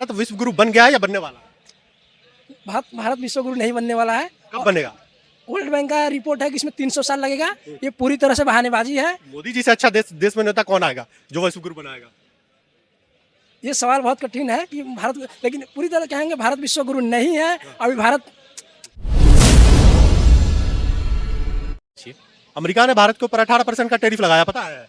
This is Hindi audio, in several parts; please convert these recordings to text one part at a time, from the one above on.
भारत विश्व गुरु बन गया है या बनने वाला है? भारत विश्व गुरु नहीं बनने वाला है। कब बनेगा? वर्ल्ड बैंक का रिपोर्ट है कि इसमें 300 साल लगेगा। ये पूरी तरह से बहानेबाजी है। मोदी जी से अच्छा देश में नेता कौन आएगा जो विश्व गुरु बनाएगा? ये सवाल बहुत कठिन है कि भारत, लेकिन पूरी तरह कहेंगे भारत विश्व गुरु नहीं है। अभी भारत, अमेरिका ने भारत के ऊपर 18% का टैरिफ लगाया, पता है?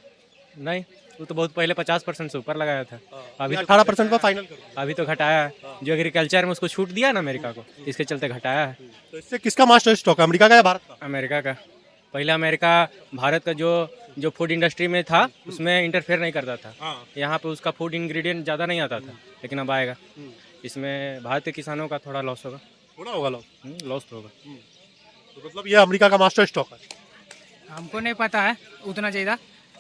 नहीं, वो तो बहुत पहले 50% से ऊपर लगाया था। अभी 18% पर फाइनल कर दिया। अभी तो घटाया है। जो एग्रीकल्चर में उसको छूट दिया ना अमेरिका को, इसके चलते घटाया है। तो इससे किसका मास्टर स्ट्रोक है, अमेरिका का या भारत का? अमेरिका का। पहले अमेरिका भारत का जो फूड इंडस्ट्री में था उसमें इंटरफेयर नहीं करता था। यहाँ पे उसका फूड इंग्रेडिएंट ज़्यादा नहीं आता था, लेकिन अब आएगा। इसमें भारत के किसानों का थोड़ा लॉस होगा। थोड़ा होगा लॉस तो होगा। तो मतलब ये अमेरिका का मास्टर स्ट्रोक है। हमको नहीं पता है उतना ज़्यादा,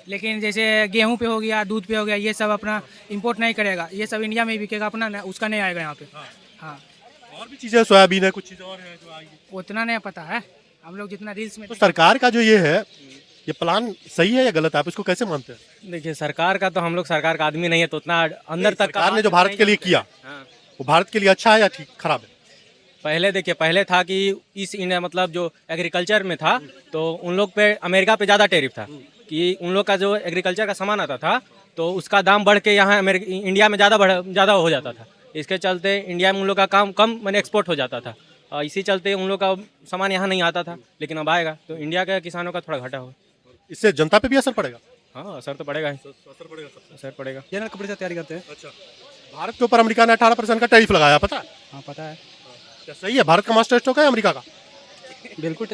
लेकिन जैसे गेहूं पे हो गया, दूध पे हो गया, ये सब अपना इंपोर्ट नहीं करेगा। ये सब इंडिया में ही बिकेगा, अपना उसका नहीं आएगा यहाँ पे। हाँ, और भी चीजें, सोयाबीन है, कुछ चीजें और है जो आएगी। उतना नहीं पता है। हम लोग जितना रील्स में तो सरकार का जो ये है, ये प्लान सही है या गलत है, आप इसको कैसे मानते हैं? देखिए, सरकार का तो हम लोग सरकार का आदमी नहीं है, तो उतना अंदर तक सरकार ने जो भारत के लिए किया वो भारत के लिए अच्छा है या ठीक खराब है? पहले देखिए, पहले था कि इस इंडिया मतलब जो एग्रीकल्चर में था तो उन लोग पे अमेरिका पे ज़्यादा टैरिफ था कि उन लोग का जो एग्रीकल्चर का सामान आता था तो उसका दाम बढ़ के यहाँ इंडिया में ज़्यादा हो जाता था। इसके चलते इंडिया में उन लोग का काम कम मैंने एक्सपोर्ट हो जाता था और इसी चलते उन लोग का सामान यहाँ नहीं आता था। लेकिन अब आएगा तो इंडिया के किसानों का थोड़ा घाटा होगा। इससे जनता पे भी असर पड़ेगा? हाँ, असर तो पड़ेगा ही। असर पड़ेगा। जनरल कपड़े से तैयारी करते हैं। अच्छा, भारत के ऊपर अमेरिका ने 18% का टैरिफ लगाया, पता है? हाँ, पता है। क्या सही है? भारत का मास्टर स्ट्रोक है अमेरिका का? बिल्कुल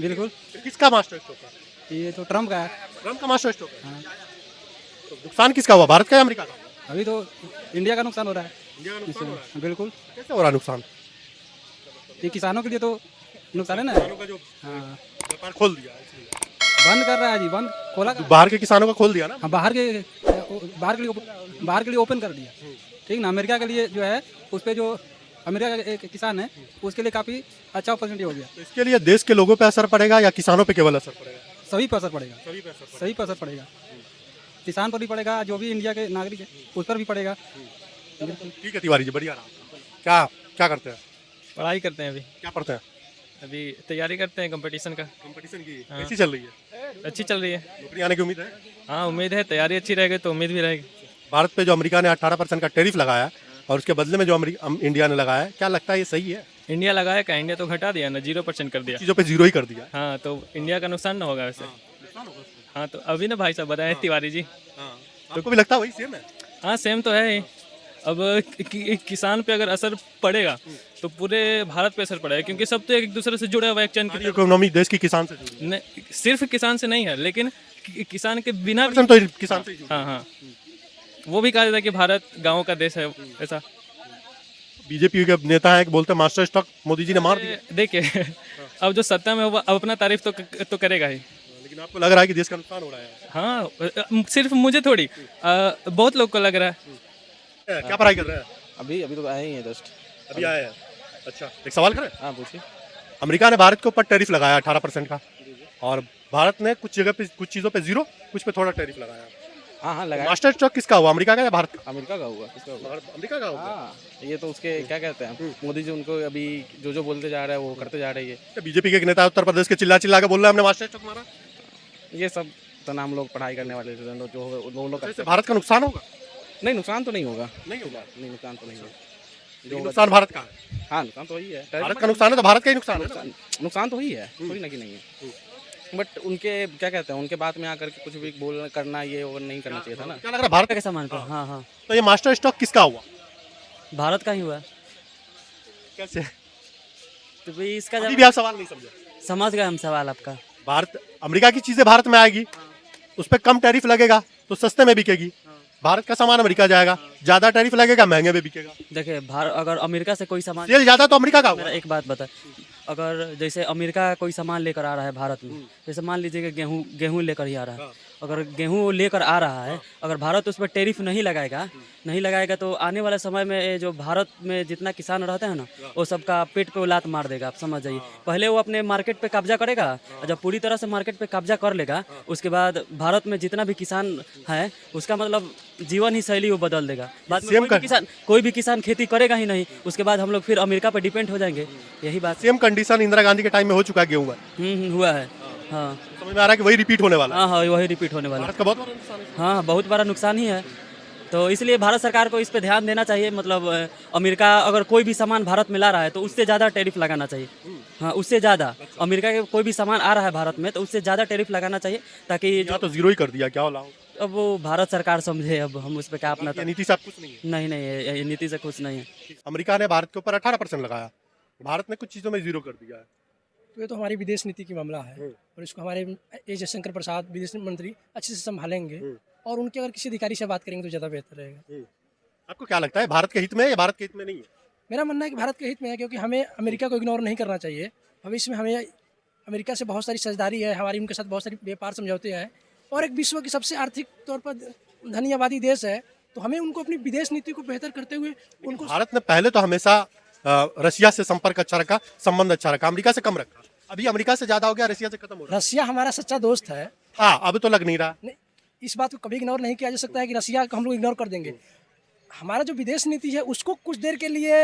बिल्कुल। किसका मास्टर स्ट्रोक है? ये तो ट्रम्प का है। ट्रम्प का मास्टर स्ट्रोक है। तो नुकसान किसका हुआ, भारत का या अमेरिका का? अभी तो इंडिया का नुकसान हो रहा है। इंडिया का नुकसान हो रहा है। बिल्कुल। कैसे हो रहा है नुकसान? ये किसानों के लिए तो नुकसान है ना। किसानों का जो हाँ, व्यापार खोल दिया इसलिए। बंद कर रहा है जी, बंद खोला। बाहर के किसानों का खोल दिया ना। हाँ, बाहर के लिए ओपन कर दिया। ठीक ना। अमेरिका के लिए जो है उस पर जो अमेरिका का एक किसान है उसके लिए काफ़ी अच्छा अपॉर्चुनिटी हो गया। तो इसके लिए देश के लोगों पे असर पड़ेगा या किसानों पे केवल असर पड़ेगा? सभी पर असर पड़ेगा। सभी पे असर पड़ेगा। किसान पर भी पड़ेगा, जो भी इंडिया के नागरिक है उस पर भी पड़ेगा। ठीक है तिवारी जी, बढ़िया रहा। क्या करते हैं? पढ़ाई करते हैं। अभी क्या पढ़ते हैं? अभी तैयारी करते हैं कंपटीशन का। कंपटीशन की कैसी चल रही है? अच्छी चल रही है। नौकरी आने की उम्मीद है? हाँ, उम्मीद है। तैयारी अच्छी रहेगी तो उम्मीद भी रहेगी। भारत पे जो अमेरिका ने 18% का टैरिफ लगाया और उसके बदले में जो इंडिया ने लगाया, क्या लगता है ये सही है? इंडिया लगाया क्या? इंडिया तो घटा दिया ना, 0% कर दिया। चीजों पे जीरो ही कर दिया। हाँ, तो इंडिया का नुकसान ना होगा वैसे। हाँ, तो अभी ना भाई साहब बताए तिवारी जी। आपको भी लगता है वही सेम है? हाँ, सेम तो है ही। अब किसान पे अगर असर पड़ेगा तो पूरे भारत पे असर पड़ेगा, क्योंकि सब तो एक दूसरे से जुड़े हुए एक चैन की। इकोनॉमी देश की किसान से जुड़ी है। सिर्फ किसान से नहीं है, लेकिन किसान के बिना भी, तो किसान से ही जुड़ी है। हाँ, वो भी कहा जाता है कि भारत गाँव का देश है। ऐसा बीजेपी के नेता हैं कि बोलते हैं मास्टर स्ट्रोक मोदी जी ने मार दिया। देखिए, अब जो सत्ता में होगा अब अपना तारीफ तो करेगा ही। लेकिन आपको लग रहा है कि देश का नुकसान हो रहा है? हाँ, सिर्फ मुझे थोड़ी, बहुत लोग को लग रहा है। क्या पढ़ाई कर रहे हैं? अभी तो आए ही हैं जस्ट। अभी आए हैं। अच्छा, एक सवाल करें? हाँ, पूछिए। अमेरिका ने भारत के ऊपर टैरिफ लगाया 18% का और भारत ने कुछ जगह पे कुछ चीजों पे जीरो, कुछ पे थोड़ा टैरिफ लगाया। हाँ, लगाया। मास्टर स्ट्रोक किसका हुआ, अमेरिका का या भारत का? अमेरिका का होगा। किसका होगा? अमेरिका का होगा। हाँ, ये तो उसके क्या कहते हैं, मोदी जी उनको अभी जो बोलते जा रहा है वो करते जा रही है। बीजेपी के एक नेता उत्तर प्रदेश के चिल्ला के बोल रहे हैं हमने मास्टर स्ट्रोक मारा। ये सब तो नाम लोग पढ़ाई करने वाले स्टूडेंट जो वो लोग इससे भारत का नुकसान होगा? नहीं, नुकसान तो नहीं होगा। नहीं होगा। नहीं, नुकसान तो नहीं होगा। जो नुकसान भारत का है। हाँ, नुकसान तो वही है। भारत का नुकसान है तो भारत का ही नुकसान है ना? नुकसान तो वही है, थोड़ी ना कि नहीं है। बट उनके क्या कहते हैं, उनके बात में आकर के कुछ भी बोलना करना ये वो नहीं करना चाहिए था ना। क्या लग रहा है भारत के सामान पर। हाँ हाँ, तो ये मास्टर स्ट्रोक किसका हुआ? भारत का ही हुआ। कैसे? तो भाई इसका अभी भी आप सवाल नहीं समझे? समझ गए हम सवाल आपका। भारत अमेरिका की चीजें भारत में आएगी, उस पर कम टैरिफ लगेगा तो सस्ते में बिकेगी। भारत का सामान अमेरिका जाएगा, ज्यादा टैरिफ लगेगा, महंगे में बिकेगा। देखिए, अगर अमेरिका से कोई सामान, सेल ज्यादा तो अमेरिका का होगा। मेरा एक बात बता, अगर जैसे अमेरिका कोई सामान लेकर आ रहा है भारत में, जैसे मान लीजिए कि गेहूँ लेकर ही आ रहा है अगर गेहूँ वो लेकर आ रहा है, अगर भारत उस पर टैरिफ नहीं लगाएगा तो आने वाले समय में ये जो भारत में जितना किसान रहते हैं ना, वो सबका पेट पे वो लात मार देगा। आप समझ जाइए, पहले वो अपने मार्केट पे कब्जा करेगा, और जब पूरी तरह से मार्केट पे कब्जा कर लेगा, उसके बाद भारत में जितना भी किसान है उसका मतलब जीवन ही शैली वो बदल देगा। बाद में कोई भी किसान खेती करेगा ही नहीं, उसके बाद हम लोग फिर अमेरिका पे डिपेंड हो जाएंगे। यही बात सेम कंडीशन इंदिरा गांधी के टाइम में हो चुका है गेहूं में। हुआ है। हाँ, समझ में आ रहा है कि वही रिपीट होने वाला है। हाँ, वही रिपीट होने वाला है। भारत का बहुत बड़ा नुकसान है। हाँ, बहुत बड़ा नुकसान ही है। तो इसलिए भारत सरकार को इस पे ध्यान देना चाहिए। मतलब अमेरिका अगर कोई भी सामान भारत में ला रहा है तो उससे ज़्यादा टैरिफ लगाना चाहिए। हाँ, उससे ज़्यादा अमेरिका के कोई भी सामान आ रहा है भारत में तो उससे ज़्यादा टैरिफ लगाना चाहिए, ताकि यहाँ तो जीरो ही कर दिया, क्या हो लाओ। अब वो भारत सरकार समझे, अब हम उस पर क्या अपना नीति से आप कुछ नहीं है। नहीं, ये नीति से कुछ नहीं है। अमेरिका ने भारत के ऊपर 18% लगाया, भारत ने कुछ चीज़ों में जीरो कर दिया है। तो ये तो हमारी विदेश नीति की मामला है और इसको हमारे ए जयशंकर प्रसाद विदेश मंत्री अच्छे से संभालेंगे और उनके अगर किसी अधिकारी से बात करेंगे तो ज़्यादा बेहतर रहेगा। आपको क्या लगता है, भारत के हित में या भारत के हित में नहीं है? मेरा मानना है कि भारत के हित में है, क्योंकि हमें अमेरिका को इग्नोर नहीं करना चाहिए। भविष्य में हमें अमेरिका से बहुत सारी साझेदारी है, हमारी उनके साथ बहुत सारी व्यापार समझौते हैं और एक विश्व की सबसे आर्थिक तौर पर धनी आबादी देश है, तो हमें उनको अपनी विदेश नीति को बेहतर करते हुए उनको। भारत ने पहले तो हमेशा रशिया से संपर्क अच्छा रखा, संबंध अच्छा रखा, अमेरिका से कम रखा। अभी अमेरिका से ज्यादा हो गया, रशिया से खत्म हो रहा है। रशिया हमारा सच्चा दोस्त है। हाँ, अब तो लग नहीं रहा। नहीं, इस बात को कभी इग्नोर नहीं किया जा सकता है कि रशिया को हम लोग इग्नोर कर देंगे। हमारा जो विदेश नीति है उसको कुछ देर के लिए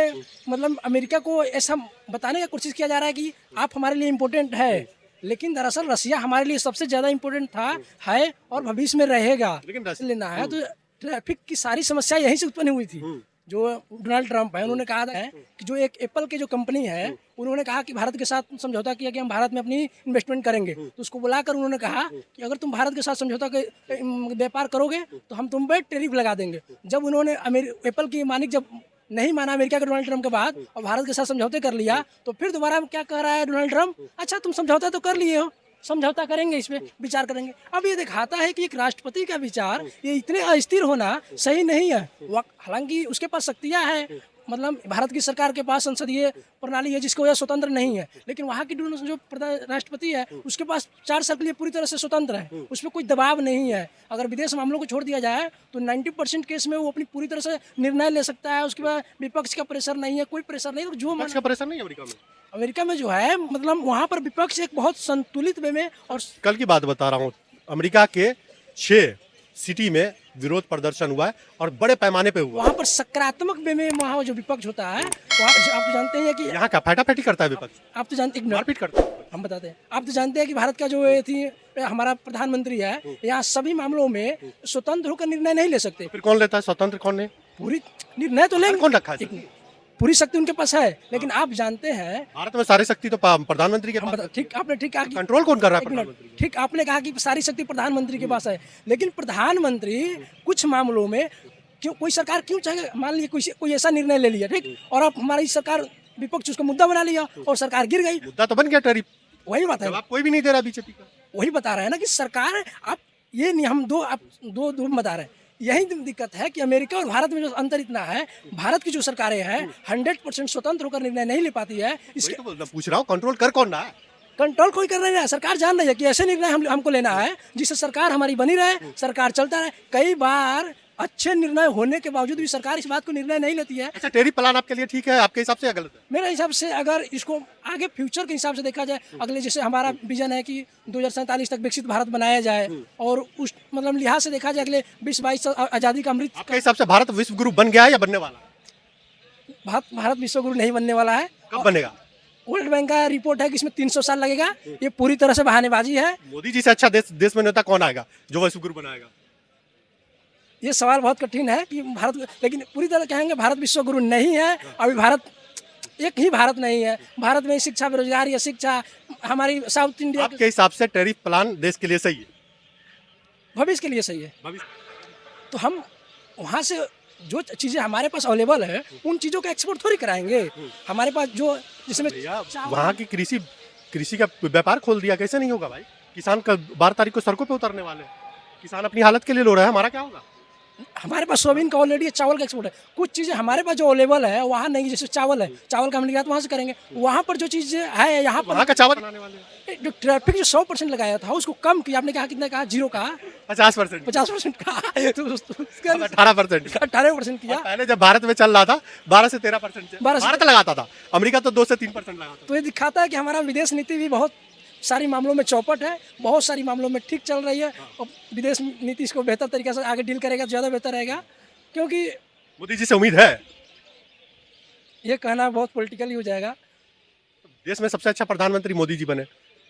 मतलब अमेरिका को ऐसा बताने की कोशिश किया जा रहा है कि आप हमारे लिए इम्पोर्टेंट है, लेकिन दरअसल रशिया हमारे लिए सबसे ज़्यादा इम्पोर्टेंट था, है और भविष्य में रहेगा। लेकिन लेना है तो ट्रैफिक की सारी समस्या यहीं से उत्पन्न हुई थी। जो डोनाल्ड ट्रंप है उन्होंने कहा है कि जो एक एप्पल के जो कंपनी है उन्होंने कहा कि भारत के साथ समझौता किया कि हम भारत में अपनी इन्वेस्टमेंट करेंगे, तो उसको बुलाकर उन्होंने कहा कि अगर तुम भारत के साथ समझौता के व्यापार करोगे तो हम तुम पे टैरिफ लगा देंगे। जब उन्होंने एप्पल की मालिक जब नहीं माना अमेरिका के डोनाल्ड ट्रंप के बाद और भारत के साथ समझौते कर लिया, तो फिर दोबारा क्या कह रहा है डोनाल्ड ट्रंप, अच्छा तुम समझौता तो कर लिए हो, समझौता करेंगे, इस पे विचार करेंगे। अब ये दिखाता है कि एक राष्ट्रपति का विचार ये इतने अस्थिर होना सही नहीं है। हालांकि उसके पास शक्तियाँ हैं, मतलब भारत की सरकार के पास संसदीय प्रणाली है जिसकी वजह स्वतंत्र नहीं है, लेकिन वहाँ की जो राष्ट्रपति है उसके पास 4 साल के लिए पूरी तरह से स्वतंत्र है, उसमें कोई दबाव नहीं है। अगर विदेश मामलों को छोड़ दिया जाए तो 90% केस में वो अपनी पूरी तरह से निर्णय ले सकता है। उसके बाद विपक्ष का प्रेशर नहीं है, कोई प्रेशर नहीं, जो विपक्ष का प्रेशर नहीं है अमेरिका में जो है, मतलब वहाँ पर विपक्ष एक बहुत संतुलित वे में। और कल की बात बता रहा हूँ, अमेरिका के 6 सिटी में विरोध प्रदर्शन हुआ है और बड़े पैमाने पे हुआ। वहाँ पर सकारात्मक वे में वहाँ जो विपक्ष होता है, वहाँ आप तो जानते हैं कि यहाँ का फटाफटी करता है विपक्ष। आप तो जानते मारपीट करता है, हम बताते हैं। आप तो जानते हैं कि भारत का जो ये थी हमारा प्रधानमंत्री है, यहाँ सभी मामलों में स्वतंत्र होकर निर्णय नहीं ले सकते। फिर कौन लेता है स्वतंत्र, कौन है? पूरी निर्णय तो लेंगे, कौन रखा है? पूरी शक्ति उनके पास है, लेकिन आप जानते हैं भारत में सारी शक्ति तो प्रधानमंत्री के पास है। ठीक, आपने ठीक कहा, कंट्रोल कौन कर रहा है प्रधानमंत्री? ठीक, आपने कहा कि सारी शक्ति प्रधानमंत्री के पास है, लेकिन प्रधानमंत्री कुछ मामलों में क्यों, कोई सरकार क्यों चाहे, मान लीजिए कोई ऐसा निर्णय ले लिया, ठीक, और अब हमारी सरकार विपक्ष उसको मुद्दा बना लिया और सरकार गिर गई। मुद्दा तो बन गया टैरिफ, वही बात है, कोई भी नहीं दे रहा बीजेपी का। वही बता रहे हैं ना कि सरकार, आप ये नहीं, हम दो बता रहे हैं। यही दिक्कत है कि अमेरिका और भारत में जो अंतर इतना है, भारत की जो सरकारें हैं 100% स्वतंत्र होकर निर्णय नहीं ले पाती है। इसके तो पूछ रहा हूँ, कंट्रोल कर कौन रहा है? कंट्रोल कोई कर नहीं रहा है। सरकार जान रही है कि ऐसे निर्णय हमको लेना है जिससे सरकार हमारी बनी रहे, सरकार चलता रहे। कई बार अच्छे निर्णय होने के बावजूद भी सरकार इस बात को निर्णय नहीं लेती है। अच्छा, टैरिफ प्लान आपके लिए ठीक है, आपके हिसाब से या गलत है? मेरे हिसाब से अगर इसको आगे फ्यूचर के हिसाब से देखा जाए, अगले जैसे हमारा विजन है कि 2047 तक विकसित भारत बनाया जाए, और उस मतलब लिहाज से देखा जाए अगले 20-22 आज़ादी का अमृत। आपके हिसाब से भारत विश्व गुरु बन गया है या बनने वाला है? भारत विश्व गुरु नहीं बनने वाला है। कब बनेगा? वर्ल्ड बैंक का रिपोर्ट है कि इसमें 300 साल लगेगा। ये पूरी तरह से बहानेबाजी है। मोदी जी से अच्छा देश में नेता कौन आएगा जो विश्व गुरु बनाएगा? ये सवाल बहुत कठिन है कि भारत, लेकिन पूरी तरह कहेंगे भारत विश्व गुरु नहीं है। अभी भारत एक ही भारत नहीं है, भारत में शिक्षा, बेरोजगारी, शिक्षा, हमारी साउथ इंडिया। आपके हिसाब से टैरिफ प्लान देश के लिए सही है? भविष्य के लिए सही है। तो हम वहाँ से जो चीज़ें हमारे पास अवेलेबल है उन चीज़ों का एक्सपोर्ट थोड़ी कराएंगे। हमारे पास जो जिसमें वहाँ की कृषि का व्यापार खोल दिया, कैसे नहीं होगा भाई? किसान का 12 तारीख को सड़कों पे उतरने वाले, किसान अपनी हालत के लिए लो रहा है, हमारा क्या होगा? हमारे पास सोयाबीन का ऑलरेडी चावल का एक्सपोर्ट है। कुछ चीज़ें हमारे पास जो अवेलेबल है वहाँ नहीं, जैसे चावल है, चावल का हम निर्यात वहाँ से करेंगे। वहाँ पर जो चीज़ है यहाँ पर वहाँ का चावल बनाने वाले जो ट्रैफिक जो 100% लगाया था उसको कम किया। आपने कहा कितना कहा? 0 कहा, 50%, 50% कहा, तो उसका 18%। 18% किया। पहले जब भारत में चल रहा था 12 से 13% 12 से भारत लगाता था, अमेरिका तो 2 से 3% लगाता तो ये दिखाता है कि हमारा विदेश नीति भी बहुत सारी मामलों में चौपट है, बहुत सारी मामलों में ठीक चल रही है। और विदेश नीति इसको बेहतर तरीके से आगे डील करेगा तो ज़्यादा बेहतर रहेगा, क्योंकि था। मोदी जी से उम्मीद है ये कहना बहुत पॉलिटिकली हो जाएगा। देश में सबसे अच्छा प्रधानमंत्री मोदी जी बने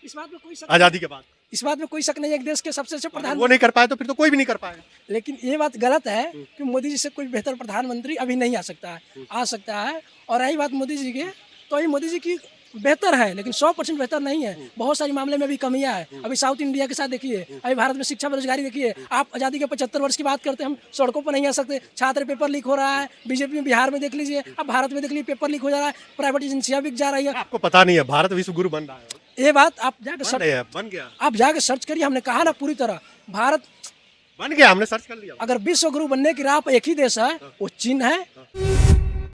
इस बात में कोई शक आजादी के बाद। इस बात में कोई शक नहीं है कि देश के सबसे अच्छे अगर वो प्रधानमंत्री, नहीं कर पाए तो फिर तो कोई भी नहीं कर पाएगा। लेकिन ये बात गलत है कि मोदी जी से कोई बेहतर प्रधानमंत्री अभी नहीं आ सकता है। आ सकता है। और रही बात मोदी जी की, तो ये मोदी जी की बेहतर है, लेकिन 100% बेहतर नहीं है। बहुत सारी मामले में भी कमियां है। अभी साउथ इंडिया के साथ देखिए, अभी भारत में शिक्षा बेरोजगारी देखिए। आप आज़ादी के 75 वर्ष की बात करते हैं, हम सड़कों पर नहीं आ सकते। छात्र पेपर लीक हो रहा है, बीजेपी में बिहार में देख लीजिए, अब भारत में देख लीजिए पेपर लीक हो जा रहा है, प्राइवेट एजेंसियां बिक जा रही है। आपको पता नहीं है भारत विश्व गुरु बन रहा है। ये बात आप जाके बन सर्च, रहे हैं, बन गया, आप जाके सर्च करिए। हमने कहा ना पूरी तरह भारत बन गया, हमने सर्च कर लिया। अगर विश्व गुरु बनने की राह पर एक ही देश है, वो चीन है।